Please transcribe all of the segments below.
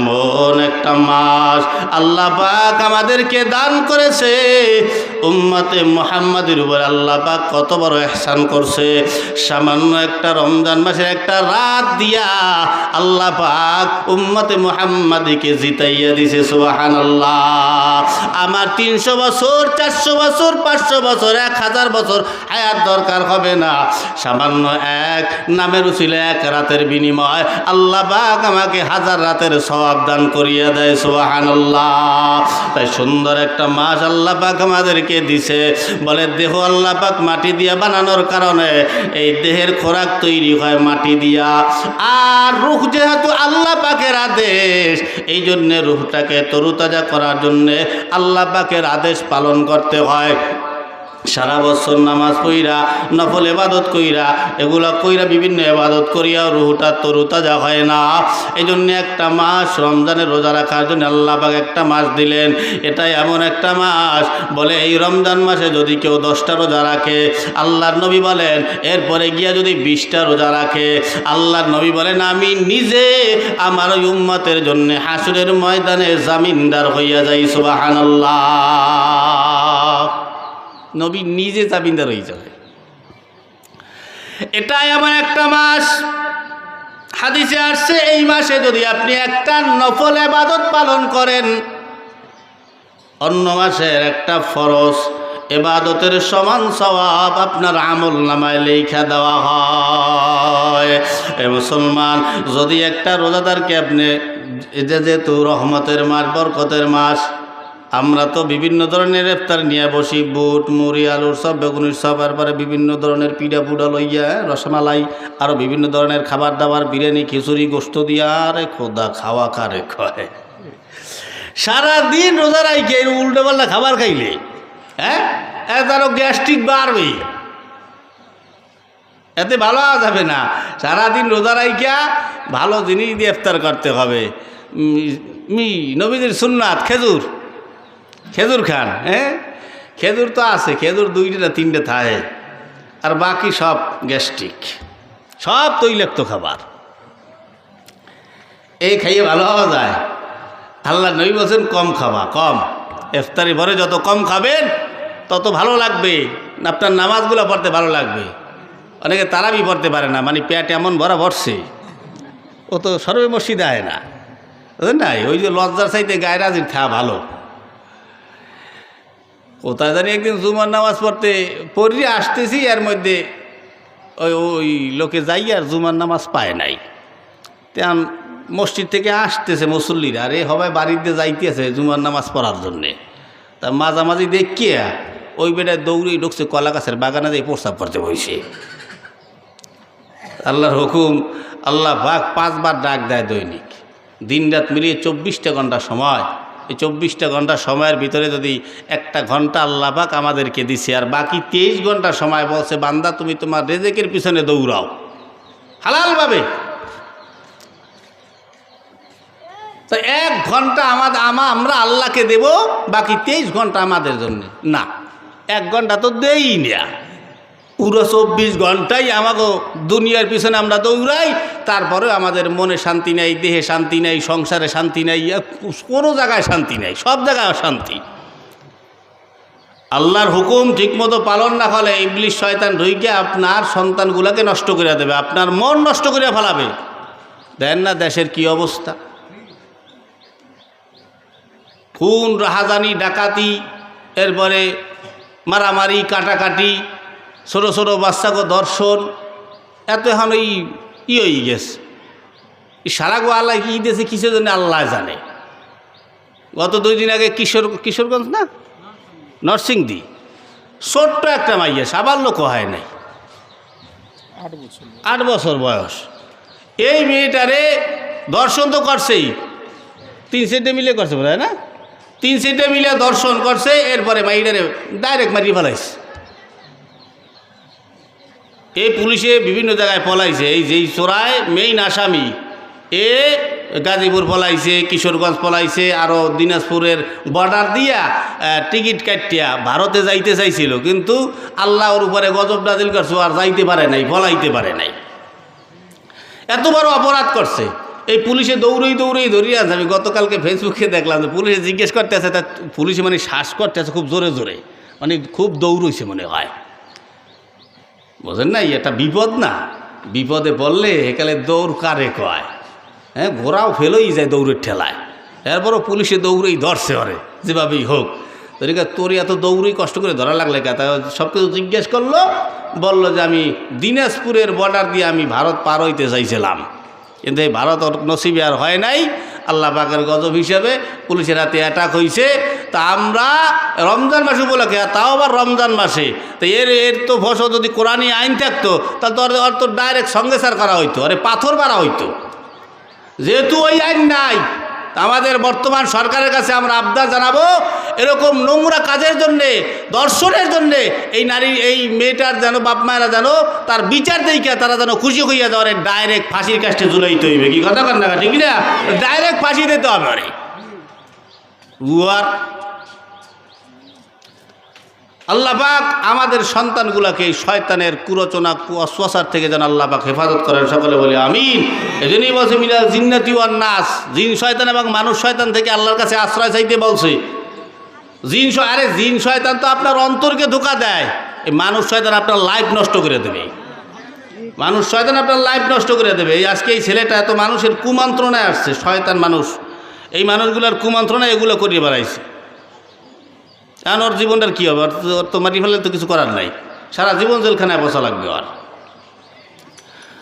এমন একটা মাস আল্লাহ পাক আমাদেরকে দান করেছে। উম্মতে মুহাম্মাদের উপর আল্লাহ পাক কত বড় ইহসান করছে। সামান্য একটা রমজান মাসের একটা রাত দিয়া আল্লাহ পাক উম্মতে মুহাম্মাদকে জিতাইয়া দিছে। সুবহানাল্লাহ। আমার 300 বছর, 400 বছর, 500 বছর, 1000 বছর হায়াত দরকার হবে না। সামান্য এক নামের উসিলে এক রাতের বিনিময় আল্লাহ পাক আমাকে 1000 রাতের সওয়াব দান করিয়া দেয়। সুবহানাল্লাহ। তাই সুন্দর একটা মাস আল্লাহ পাক আমাদেরকে দিছে। বলে দেহ আল্লাহ পাক মাটি দিয়া বানানোর কারণে এই দেহের খোরাক তৈরি হয় মাটি দিয়া। আর রূহ যেহেতু আল্লাহ পাকের আদেশ, এই জন্যে রূহটাকে তরুতাজা করার জন্যে আল্লাহ পাকের আদেশ পালন করতে হয়। সারা বছর নামাজ পইরা, নফল ইবাদত কইরা, এগুলা কইরা বিভিন্ন ইবাদত করিয়া রুহটা তরুতাজা হয় না। এই জন্য একটা মাস রমজানের রোজা রাখার জন্য আল্লাহ পাক একটা মাস দিলেন। এটাই এমন একটা মাস, বলে এই রমজান মাসে যদি কেউ 10টা রোজা রাখে, আল্লাহর নবী বলেন এরপরে গিয়া যদি 20টা রোজা রাখে, আল্লাহর নবী বলেন আমি নিজে আমার ওই উম্মতের জন্য হাসরের ময়দানে জামিনদার হইয়া যাই। সুবহানাল্লাহ। নবী নিজে জামিনদার হয়ে যাবে। এটাই এমন একটা মাস, হাদিসে আসছে এই মাসে যদি আপনি একটা নফল ইবাদত পালন করেন, অন্য মাসের একটা ফরজ ইবাদতের সমান সওয়াব আপনার আমল নামায় লেখা দেওয়া হয়। এ মুসলমান, যদি একটা রোজাদারকে আপনি, যেহেতু রহমতের মাস, বরকতের মাস, আমরা তো বিভিন্ন ধরনের ইফতার নিয়ে বসি, বুট, মুড়ি, আলুর সব, বেগুনির সব, তারপরে বিভিন্ন ধরনের পিঠা পুডা লইয়া, রসমালাই, আরও বিভিন্ন ধরনের খাবার দাবার, বিরিয়ানি, খিচুড়ি, গোস্ত দিয়া। আরে খোদা, খাওয়া কারে খায়? সারাদিন রোজা রাইকে উল্টো পাল্টা খাবার খাইলে তারও গ্যাস্ট্রিক বাড়বে, এতে ভালো যাবে না। সারাদিন রোজা রাইকা ভালো জিনিস দিয়ে ইফতার করতে হবে। নবীদের সুন্নাত খেজুর খান। খেজুর তো আছে, খেজুর 2টা না 3টে থাকে, আর বাকি সব গ্যাস্ট্রিক, সব তৈলাক্ত খাবার। এই খাইয়ে ভালো হওয়া যায়। আল্লাহ নবী বলছেন কম খাওয়া, কম। ইফতারি ভরে যত কম খাবেন তত ভালো লাগবে, আপনার নামাজগুলো পড়তে ভালো লাগবে। অনেকে তারাবি পড়তে পারে না, মানে পেট এমন ভরা ভরছে, ও তো সর্বে মসজিদে আয় না, বুঝলেন না? ওই যে লজ্জার চাইতে গায়ের হাজির খাওয়া ভালো। কোথায় জানি একদিন জুমার নামাজ পড়ে আসতেছি, এর মধ্যে ওই লোকে যাই আর জুমার নামাজ পায় নাই। তেমন মসজিদ থেকে আসতেছে মুসল্লিরা, আরে সবাই বাড়িতে যাইতেছে জুমার নামাজ পড়ার জন্যে। তা মাঝামাঝি দেখিয়া ওই বেটায় দৌড়েই ঢুকছে কলা গাছের বাগানে দিয়ে প্রস্তাব করতে বসে। আল্লাহর হুকুম, আল্লাহ পাক 5 বার ডাক দেয় দৈনিক, দিন রাত মিলিয়ে 24টা ঘন্টা সময়। এই 24টা ঘন্টা সময়ের ভিতরে যদি 1টা ঘন্টা আল্লাহ পাক আমাদেরকে দিছে, আর বাকি 23 ঘন্টা সময় বলছে বান্দা তুমি তোমার রেজেকের পিছনে দৌড়াও হালালভাবে। তো 1 ঘন্টা আমরা আল্লাহকে দেব, বাকি 23 ঘন্টা আমাদের জন্য না। 1 ঘন্টা তো দেই না, পুরো 24 ঘন্টাই আমাকে দুনিয়ার পিছনে আমরা দৌড়াই। তারপরে আমাদের মনে শান্তি নেই, দেহে শান্তি নেই, সংসারে শান্তি নেই, কোনো জায়গায় শান্তি নেই, সব জায়গায় অশান্তি। আল্লাহর হুকুম ঠিকমতো পালন না করলে ইবলিশ শয়তান ঢুকে আপনার সন্তানগুলোকে নষ্ট করে দেবে, আপনার মন নষ্ট করে ফেলাবে। দেন না দেশের কি অবস্থা, খুন, রাহাজানি, ডাকাতি, এরপরে মারামারি, কাটাকাটি, ছোটো ছোটো বাচ্চাকে ধর্ষণ, এত এখন হয়ে গেছে। সারাগো আল্লাহ কি দিয়েছে কিসের জন্য আল্লাহ জানে। গত 2 দিন আগে কিশোরগঞ্জ না নরসিংদী, ছোট্ট একটা মাইয়া, সাবার লোক হয় নাই, 8 বছর বয়স। এই মেয়েটারে ধর্ষণ তো করছেই, 3-4টে মিলে করছে বোধ হয় না, 3-4টে মিলে ধর্ষণ করছে। এরপরে মাইটারে ডাইরেক্ট মারিয়ে ফেলাইছে। এই পুলিশে বিভিন্ন জায়গায় পলাইছে। এই যেই চোরায় মেইন আসামি, গাজীপুর পলাইছে, কিশোরগঞ্জ পলাইছে, আরও দিনাজপুরের বর্ডার দিয়া টিকিট কাটিয়া ভারতে যাইতে চাইছিল, কিন্তু আল্লাহ ওর উপরে গজব নাজিল করছে, আর যাইতে পারে নাই, পলাইতে পারে নাই। এত বড় অপরাধ করছে। এই পুলিশে দৌড়েই ধরিয়ে আছে। আমি গতকালকে ফেসবুকে দেখলাম যে পুলিশে জিজ্ঞেস করতে আছে, তা পুলিশে মানে শ্বাস করতে আছে খুব জোরে জোরে, মানে খুব দৌড়ইছে মনে হয়। বোঝেন না, এটা বিপদ না? বিপদে পড়লে একালে দৌড় কারে কয়? হ্যাঁ, ঘোড়াও ফেলোই যায় দৌড়ের ঠেলায়, এরপরও পুলিশে দৌড়েই ধরছে ওরে যেভাবেই হোক। তোর এত দৌড়েই কষ্ট করে ধরা লাগলে কে? তা সব কিছু জিজ্ঞেস করলো, বললো যে আমি দিনাজপুরের বর্ডার দিয়ে আমি ভারত পার হইতে চাইছিলাম, কিন্তু এই ভারত নসিবে আর হয় নাই। আল্লাহ পাকের গজব হিসাবে পুলিশের হাতে অ্যাটাক হয়েছে। তা আমরা রমজান মাস উপলক্ষে, তাও আবার রমজান মাসে, তো এর তো ফসল যদি কোরআনী আইন থাকতো তাহলে তো ডাইরেক্ট সঙ্গেসার করা হইতো, আরে পাথর মারা হইতো। যেহেতু ওই আইন নাই, আমাদের বর্তমান সরকারের কাছে আমরা আবদার জানাবো, এরকম নোংরা কাজের জন্যে, দর্শনের জন্যে এই মেয়েটার যেন বাপ মায়েরা যেন তার বিচার দেইকা তারা যেন খুশি হইয়া যাওয়ার, ডাইরেক্ট ফাঁসির কাছে ঝুলাইতে হইবে। কি কথা কন না? ঠিক না? ডাইরেক্ট ফাঁসি দিতে হবে। আরে আল্লাহ পাক আমাদের সন্তানগুলাকে এই শয়তানের কুরচনা কুয়াশার থেকে যেন আল্লাহ পাক হেফাজত করেন। সকলে বলি আমিন। এজন্যই বলছে মিনাল জিন্নাতি ওয়ান নাস, জিন শয়তান এবং মানুষ শয়তান থেকে আল্লাহর কাছে আশ্রয় চাইতে বলছে। জিন শয়তান তো আপনার অন্তরকে ধোঁকা দেয়, এই মানুষ শয়তান আপনার লাইফ নষ্ট করে দেবে। মানুষ শয়তান আপনার লাইফ নষ্ট করে দেবে। এই আজকে এই ছেলেটা এত মানুষের কুমন্ত্রণায় আসছে, শয়তান মানুষ এই মানুষগুলোর কুমন্ত্রণায় এগুলো করিয়ে বেড়াইছে। এখন ওর জীবনটার কী হবে? ওর তো মারি ফেলে তো কিছু করার নাই, সারা জীবন জেলখানায় বসা লাগবে আর।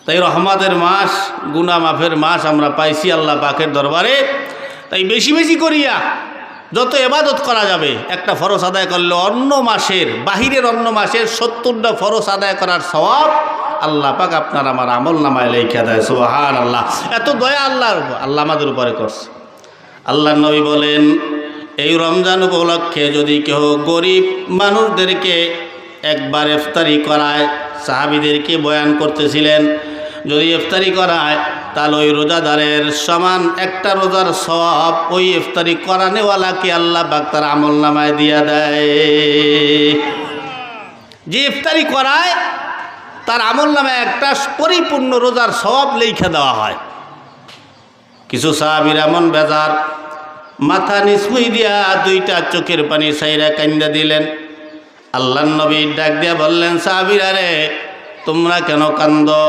তাই রহমতের মাস, গুনাহ মাফের মাস আমরা পাইছি আল্লাহ পাকের দরবারে। তাই বেশি বেশি করিয়া যত ইবাদত করা যাবে, একটা ফরজ আদায় করলে অন্য মাসের, বাহিরের অন্য মাসের 70টা ফরজ আদায় করার সওয়াব আল্লাহ পাক আপনার আমার আমল নামায় লেখা দেয়। সুবহানাল্লাহ, এত দয়া আল্লাহ আমাদের উপরে করছে। আল্লাহর নবী বলেন, এই রমজান উপলক্ষে যদি কেউ গরিব মানুষদেরকে একবার ইফতারি করায়, সাহাবীদেরকে বয়ান করতেছিলেন, যদি ইফতারি করায় তাহলে ওই রোজাদারের সমান একটা রোজার সওয়াব ওই ইফতারি করানেওয়ালাকে আল্লাহ পাক তার আমল নামায় দিয়া দেয়। যে ইফতারি করায় তার আমল নামায় একটা পরিপূর্ণ রোজার সওয়াব লেখা দেওয়া হয়। কিছু সাহাবীর এমন বেজার, মাথা নিচুই দিয়া দুইটা চোখের পানি সাইরা কান্দা দিলেন। আল্লাহর নবী ডাক দিয়া বললেন, সাহাবীরা রে তোমরা কেন কান্দো?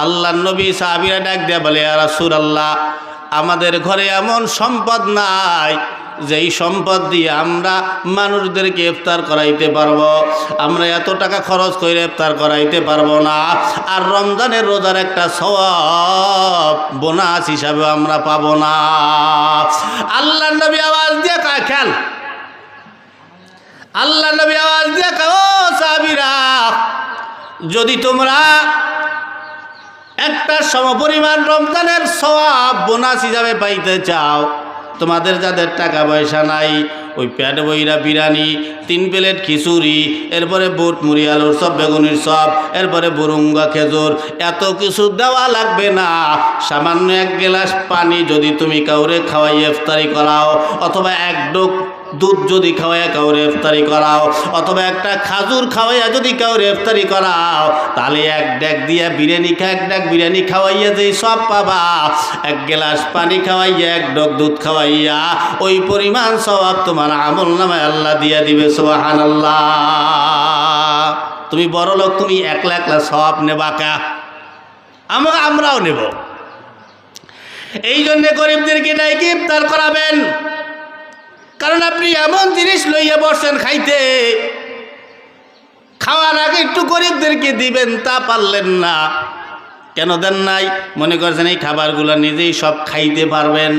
আল্লাহর নবী সাহাবীরা ডাক দিয়া বলে, ইয়া রাসূলুল্লাহ, আমাদের ঘরে এমন সম্পদ নাই যেই সম্পদ দিয়ে আমরা মানুষদেরকে ইফতার করাইতে পারবো। আমরা এত টাকা খরচ করে ইফতার করাইতে পারবো না, আর রমজানের রোজার একটা সওয়াব বোনাস হিসাবে আমরা পাবো না। আল্লাহর নবী আওয়াজ দিয়ে খেয়াল, আল্লাহর নবী আওয়াজ দিয়ে ও সাহাবীরা, যদি তোমরা একটা সমপরিমাণ রমজানের সওয়াব বোনাস হিসাবে পাইতে চাও, তোমাদের যাদের টাকা পয়সা নাই, ওই পেট বইরা বিরিয়ানি, 3 প্লেট খিচুড়ি, এরপরে বুট মুড়ি আলুর সব, বেগুনির সব, এরপরে বুরুঙ্গা খেজুর, এত কিছু দেওয়া লাগবে না। সামান্য 1 গ্লাস পানি যদি তুমি কাউরে খাওয়াইয়ে ইফতারি করাও, অথবা 1 ডোক দুধ যদি খাওয়াইয়া কাউরে ইফতারি করাও, অথবা একটা খাজুর খাওয়াইয়া যদি কাউরে ইফতারি করাও, তাহলে 1 ডেক দিয়া বিরিয়ানি 1 ডেক বিরিয়ানি খাওয়াইয়া যেই সব পাবা, 1 গ্লাস পানি খাওয়াইয়া 1 ডোক দুধ খাওয়াইয়া ওই পরিমাণ সওয়াব তোমার আমল নামায় আল্লাহ দিয়া দিবে। সুবহানাল্লাহ। তুমি বড় লোক, তুমি একলা একলা সওয়াব নেবা কা? আমরাও নেব। এই জন্যে গরিবদেরকে ডাইকে ইফতার করাবেন, কারণ আপনি এমন জিনিস লইয়া বসেন খাইতে, খাওয়ার আগে একটু গরিবদেরকে দিবেন, তা পারলেন না। কেন দেন নাই? মনে করছেন এই খাবারগুলো নিজেই সব খাইতে পারবেন।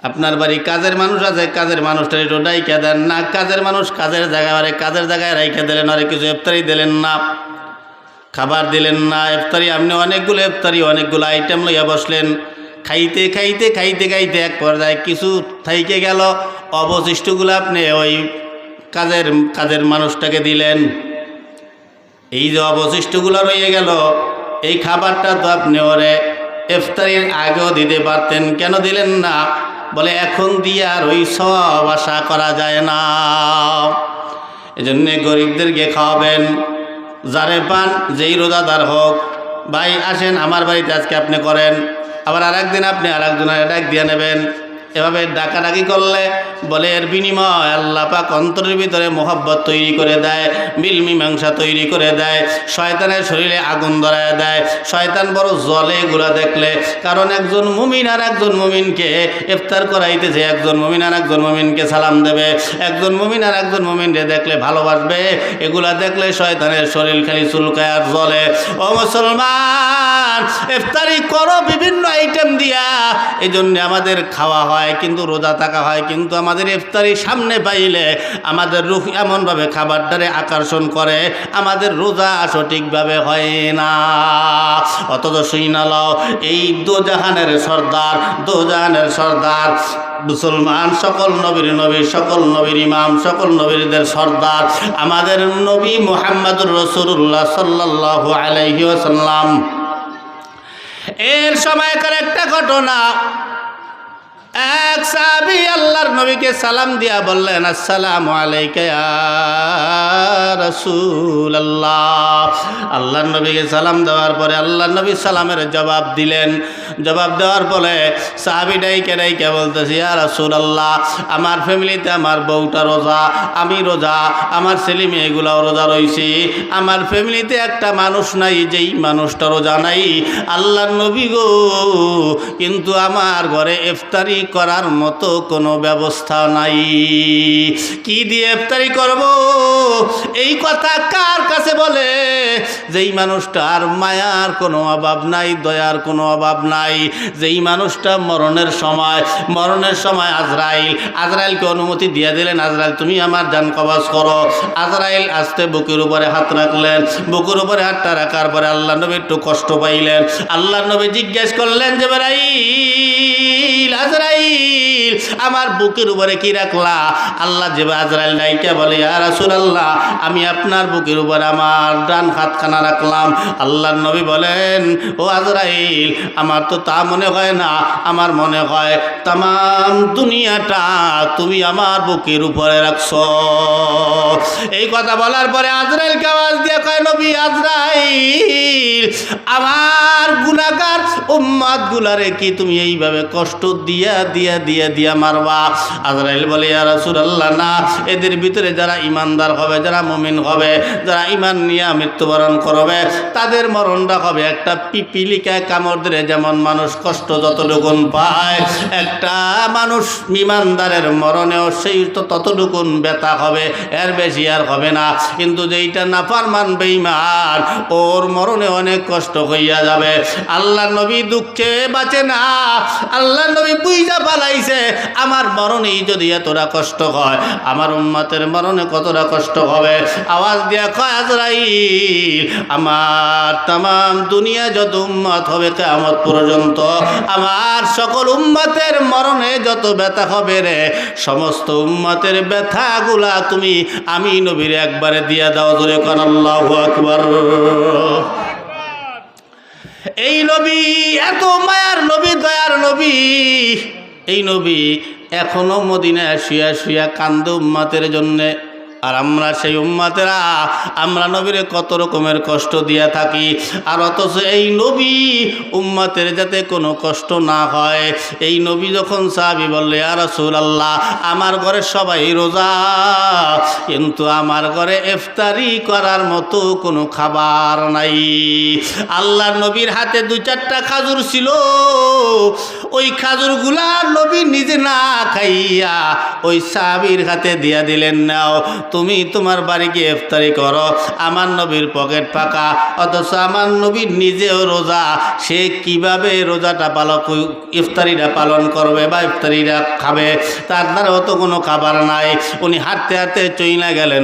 আপনার বাড়ি কাজের মানুষ আছে, কাজের মানুষটা একটু ডাইকা দেন না। কাজের মানুষ কাজের জায়গায় রাইখা দিলেন, আরে কিছু ইফতারি দিলেন না, খাবার দিলেন না। ইফতারি আপনি অনেকগুলো আইটেম লইয়া বসলেন, খাইতে খাইতে খাইতে খাইতে এক পর্যায়ে কিছু থাইকে গেল, অবশিষ্টগুলো আপনি ওই কাজের মানুষটাকে দিলেন। এই যে অবশিষ্টগুলো রয়ে গেল, এই খাবারটা তো আপনি ওরে ইফতারির আগেও দিতে পারতেন, কেন দিলেন না? বলে এখন দিয়ে আর ওই সওয়াব আশা করা যায় না। এজন্য গরিবদেরকে খাওয়াবেন, যারে পান যেই রোজাদার হোক। ভাই আসেন আমার বাড়িতে আজকে আপনি করেন, আবার আরেকদিন আপনি আরেকজনের ডাক দিয়ে নেবেন। এভাবে ডাকাডাকি করলে বলে এর বিনিময় আল্লাহ পাক অন্তরের ভিতরে মোহাব্বত তৈরি করে দেয়, মিল মীমাংসা তৈরি করে দেয়, শয়তানের শরীরে আগুন ধরায় দেয়। শয়তান বড় জলে এগুলা দেখলে, কারণ একজন মুমিন আর একজন মুমিনকে ইফতার করাইতেছে, একজন মুমিন আর একজন মুমিনকে সালাম দেবে, একজন মুমিন আর একজন মুমিনকে দেখলে ভালোবাসবে, এগুলা দেখলে শয়তানের শরীর খালি চুলকায় আর জ্বলে। ও মুসলমান, ইফতারি করো বিভিন্ন আইটেম দিয়া, এই জন্য আমাদের খাওয়া হয় কিন্তু রোজা থাকা হয়, কিন্তু আমাদের ইফতারি সামনে পাইলে আমাদের রুহ এমনভাবে খাবারটারে আকর্ষণ করে, আমাদের রোজা সঠিকভাবে হয় না। অথচ শুইনালাও এই দোজাহানের সর্দার মুসলমান, সকল নবীর নবী, সকল নবীর ইমাম, সকল নবীদের সর্দার আমাদের নবী মুহাম্মদুর রাসূলুল্লাহ সাল্লাল্লাহু আলাইহি ওয়াসাল্লাম। এর সময়কার একটা ঘটনা, এক সাহাবী আল্লাহর নবীকে সালাম দিয়া বললেন, আসসালামু আলাইকা ইয়া রাসূলুল্লাহ। আল্লাহর নবীকে সালাম দেওয়ার পরে আল্লাহর নবী সালামের জবাব দিলেন। জবাব দেওয়ার পরে সাহাবী ডাইকে বলতেছে, ইয়া রাসূলুল্লাহ, আমার ফ্যামিলিতে আমার বউটা রোজা, আমি রোজা, আমার ছেলে মেয়েগুলাও রোজা রইছি, আমার ফ্যামিলিতে একটা মানুষ নাই যেই মানুষটা রোজা নাই। আল্লাহর নবী গো, কিন্তু আমার ঘরে ইফতারি করার মতো কোনো ব্যবস্থা নাই, কি দিয়ে ইফতারি করব? এই কথা কার কাছে বলে? যেই মানুষটার মায়ার কোনো অভাব নাই, দয়ার কোনো অভাব নাই, যেই মানুষটা মরণের সময় আজরাইলকে অনুমতি দিয়ে দিলেন, আজরাইল তুমি আমার জান কবজ করো। আজরাইল আস্তে বুকের উপরে হাত রাখলেন, বুকের উপরে হাতটা রাখার পরে আল্লাহ নবী একটু কষ্ট পাইলেন। আল্লাহ নবী জিজ্ঞেস করলেন, আজরাইল আমার বুকের উপরে কি রাখলা? আল্লাহ আজরাইল ডাইকা বলে, ইয়া রাসূলুল্লাহ, আমি আপনার বুকের উপরে আমার ডান হাতখানা রাখলাম। আল্লাহর নবী বলেন, ও আজরাইল, আমার তো তা মনে হয় না, আমার মনে হয় তামাম দুনিয়াটা তুমি আমার বুকের উপরে রাখছো। এই কথা বলার পরে আজরাইলকে আওয়াজ দিয়ে কয়, নবী আজরাইল, আমার গুনাহগার উম্মত গুলারে কি তুমি এইভাবে কষ্ট দিয়া মারবা? আজরাইল বলে, ইয়া রাসূলুল্লাহ, না, এদের ভিতরে যারা ইমানদার হবে, যারা মুমিন হবে, যারা ইমান নিয়ে মৃত্যুবরণ করবে, তাদের মরণটা হবে একটা পিপিলিকায় কামড় দিলে যেমন মানুষ কষ্ট যতটুকুন পায়, একটা মানুষ ইমানদারের মরণেও সেই তো ততটুকুন ব্যথা হবে, এর বেশি আর হবে না। কিন্তু যেইটা নাফরমান বেঈমান, ওর মরণে অনেক কষ্ট হইয়া যাবে। আল্লাহর নবী দুঃখে বাঁচে না, আল্লাহর নবী বুঝা পালাইছে আমার মরণেই যদি এতটা কষ্ট হয়, আমার উম্মতের মরণে কতটা কষ্ট হবে। আওয়াজ দিয়া কয়, আজরাইল, আমার তামাম দুনিয়া যত উম্মত হবে কিয়ামত পর্যন্ত, আমার সকল উম্মতের মরণে যত ব্যথা হবে রে, সমস্ত উম্মতের ব্যথাগুলা তুমি আমি নবীর একবারে দিয়া দাও। জোরে কোন আল্লাহু আকবার। এই নবী এত মায়ার নবী, দয়ার নবী, এই নবী এখনো মদিনায় শুয়া কান্দে উম্মতের জন্যে। আর আমরা সেই উম্মতেরা আমরা নবীরে কত রকমের কষ্ট দিয়া থাকি, আর অথচ এই নবী উম্মতের যাতে কোনো কষ্ট না হয়, এই নবী যখন সাহাবী বললে, ইয়া রাসূলুল্লাহ, আমার ঘরে সবাই রোজা, কিন্তু আমার ঘরে ইফতারি করার মতো কোনো খাবার নাই। আল্লাহর নবীর হাতে 2-4টা খাজুর ছিল, ওই খাজুরগুলা নবী নিজে না খাইয়া ওই সাহাবীর হাতে দিয়া দিলেন, নাও তুমি তোমার বাড়ি গিয়ে ইফতারি করো। আমার নবীর পকেট ফাঁকা, অথচ আমার নবী নিজেও রোজা, সে কিভাবে রোজাটা ইফতারিটা পালন করবে বা ইফতারিটা খাবে? তার দ্বারাও তো কোনো খাবার নাই। উনি হাঁটতে হাঁটতে চইলা গেলেন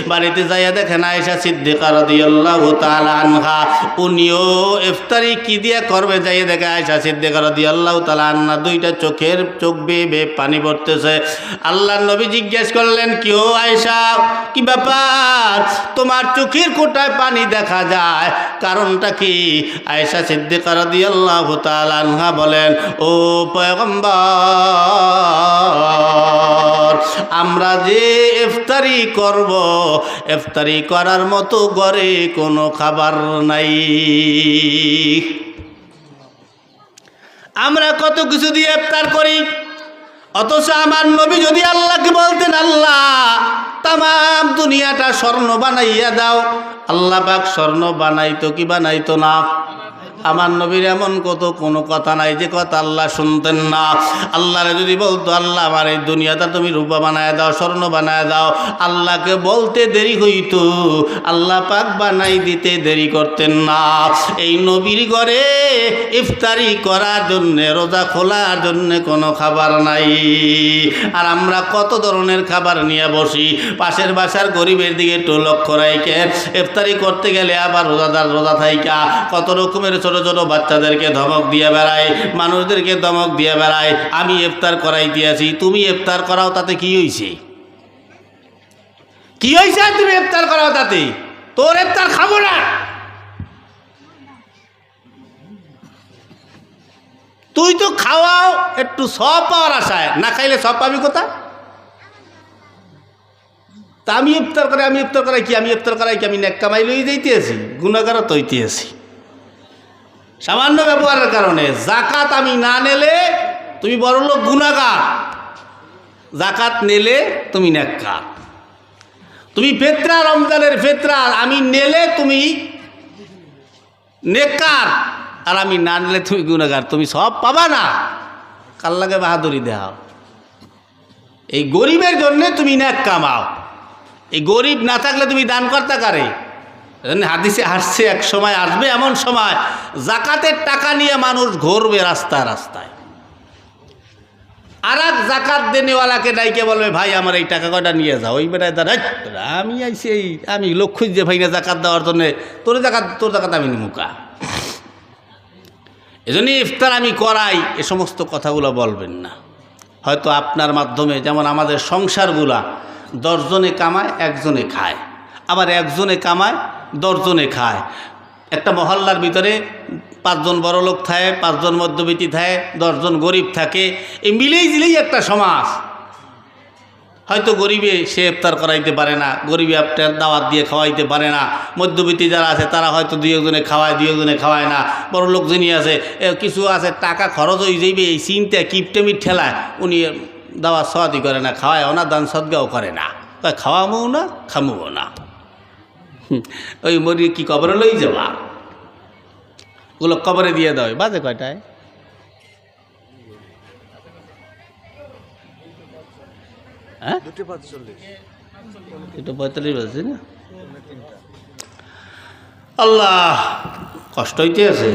বাড়িতে যাইয়া দেখেন আয়েশা সিদ্দিকা রাদিয়াল্লাহু তাআলা আনহা, উনিও ইফতারি কি দিয়ে করবে, যাইয়া দেখে আয়েশা সিদ্দিকা রাদিয়াল্লাহু তাআলা আনহা 2টা চোখ বেয়ে পানি পড়তেছে। আল্লাহর নবী জিজ্ঞেস করলেন, কি ও আয়েশা, কি ব্যাপার, তোমার চোখের কোটায় পানি দেখা যায়, কারণটা কি? আয়েশা সিদ্দিকা রাদিয়াল্লাহু তাআলা আনহা বলেন, ও পয়গম্বর, আমরা যে ইফতারি করব, ইফতারি করার মতো ঘরে কোনো খাবার নাই। আমরা কত কিছু দিয়ে ইফতার করি, অথচ আমার নবী যদি আল্লাহকে বলতেন আল্লাহ তাম দুনিয়াটা স্বর্ণ বানাইয়া দাও, আল্লাহ পাক স্বর্ণ বানাইতো কি বানাইতো না? আমার নবীর এমন কোনো কথা নাই যে কথা আল্লাহ শুনতেন না। আল্লাহরে যদি বলতো আল্লাহ আমার এই দুনিয়াটা তুমি রূপা বানায় দাও, স্বর্ণ বানায় দাও, আল্লাহকে বলতে দেরি হইতো, আল্লাহ পাক বানাই দিতে দেরি করতেন না। এই নবীর ঘরে ইফতারি করার জন্যে, রোজা খোলার জন্যে কোনো খাবার নাই। আর আমরা কত ধরনের খাবার নিয়ে বসি, পাশের বাসার গরিবের দিকে একটু লক্ষ্য রাখে ইফতারি করতে গেলে আবার রোজাদার রোজা থাইকা কত রকমের ছোট ছোট বাচ্চাদেরকে ধমক দিয়ে বেড়ায়, মানুষদেরকে ধমক দিয়ে বেড়ায়, আমি ইফতার করাই দিয়েছি, তুমি ইফতার করাও, তাতে কি হয়েছে? কি হয়েছে? তুমি ইফতার করাও, তাতে তোর ইফতার খাবো না। তুই তো খাওয়াও একটু সব পাওয়ার আশায়, না খাইলে সব পাবি কোথায়? তা আমি ইফতার করাই কি? আমি ইফতার করাই কি? আমি নেক কামাই লই যাইতে আছি, গুনাহগারও তো হইতে আছি সামান্য ব্যবহারের কারণে। জাকাত আমি না নিলে তুমি বড় লোক গুনাহগার, জাকাত নিলে তুমি নেককার। তুমি ফিতরা, রমজানের ফিতরা আমি নিলে তুমি নেককার, আর আমি না নিলে তুমি গুনাহগার। তুমি সব পাবা না, কার লাগে বাহাদুরি দেখাও। এই গরিবের জন্য তুমি নেক কামাও, এই গরিব না থাকলে তুমি দান করতে কারে? হাদিসে আসছে এক সময় আসবে এমন সময় জাকাতের টাকা নিয়ে মানুষ ঘুরবে রাস্তায় রাস্তায়, আর এক জাকাত দেনেওয়ালাকে ডাইকে বলবে ভাই আমার এই টাকা কয়টা নিয়ে যাও। ওই বেটায় দাঁড়া, আমি আইছি আমি লোক খুঁজছে ভাই না জাকাত দেওয়ার জন্য, তোর জাকাত আমি নিমুকা। এজন্য ইফতার আমি করাই, এ সমস্ত কথাগুলো বলবেন না। হয়তো আপনার মাধ্যমে, যেমন আমাদের সংসারগুলা 10 জনে কামায় 1 জনে খায়, আবার 1 জনে কামায় 10 জনে খায়। একটা মহল্লার ভিতরে 5 জন বড় লোক থাকে, 5 জন মধ্যবিত্ত থাকে, 10 জন গরিব থাকে। এই মিলেই একটা সমাজ। হয়তো গরিবে সে ইফতার করাইতে পারে না, গরিবে আপনার দাওয়াত দিয়ে খাওয়াইতে পারে না। মধ্যবিত্ত যারা আছে তারা হয়তো 2 জনে খাওয়ায়, 2 জনে খাওয়ায় না। বড় লোক যিনি আছে, কিছু আছে টাকা খরচ হয়ে যাইবে এই চিন্তা কিপটেমি ঠেলায়, উনি দাওয়াত সওয়াতি করে না, খাওয়ায়ও না, দান সদগাও করে না, খাওয়ামও না খামুও না। ওই মরি কি কবরে লই যাবা, ওগুলো কবরে দিয়ে দেয়। বাজে কয়টায়? হ্যাঁ 2:45 বাজছে না? আল্লাহ, কষ্ট হইতে আছে।